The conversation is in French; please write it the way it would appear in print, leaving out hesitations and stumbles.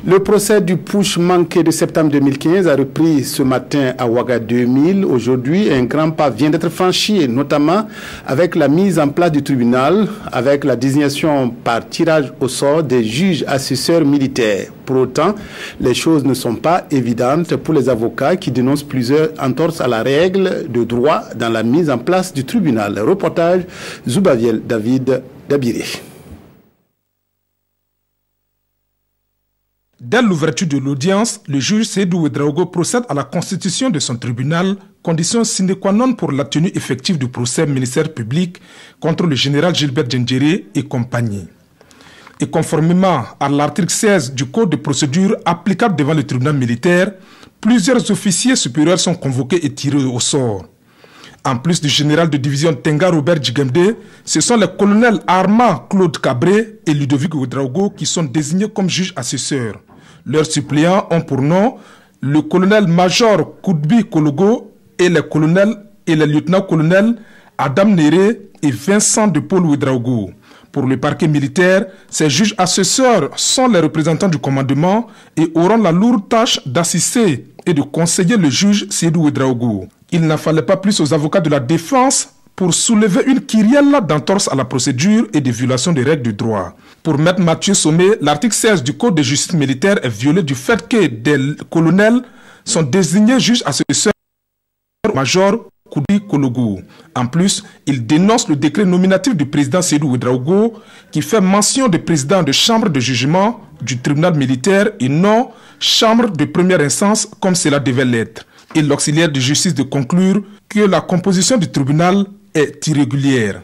Le procès du putsch manqué de septembre 2015 a repris ce matin à Ouaga 2000. Aujourd'hui, un grand pas vient d'être franchi, notamment avec la mise en place du tribunal, avec la désignation par tirage au sort des juges assesseurs militaires. Pour autant, les choses ne sont pas évidentes pour les avocats qui dénoncent plusieurs entorses à la règle de droit dans la mise en place du tribunal. Reportage Zoubaviel David Dabiré. Dès l'ouverture de l'audience, le juge Seydou Ouedraogo procède à la constitution de son tribunal, condition sine qua non pour la tenue effective du procès ministère public contre le général Gilbert Diendéré et compagnie. Et conformément à l'article 16 du Code de procédure applicable devant le tribunal militaire, plusieurs officiers supérieurs sont convoqués et tirés au sort. En plus du général de division Tenga Robert Djigemde, ce sont les colonels Armand Claude Cabré et Ludovic Ouedraogo qui sont désignés comme juges assesseurs. Leurs suppléants ont pour nom le colonel-major Koudbi Kologo et les colonels et les lieutenants-colonels Adam Néré et Vincent de Paul Ouedraogo. Pour le parquet militaire, ces juges assesseurs sont les représentants du commandement et auront la lourde tâche d'assister et de conseiller le juge Seydou Ouedraogo. Il n'en fallait pas plus aux avocats de la défense pour soulever une kyrielle d'entorse à la procédure et de violation des règles du droit. Pour Maître Mathieu Sommet, l'article 16 du Code de justice militaire est violé du fait que des colonels sont désignés juges assesseurs major Koudi Kologo. En plus, il dénonce le décret nominatif du président Seydou Ouedraogo qui fait mention de président de chambre de jugement du tribunal militaire et non chambre de première instance comme cela devait l'être. Et l'auxiliaire de justice de conclure que la composition du tribunal est irrégulière.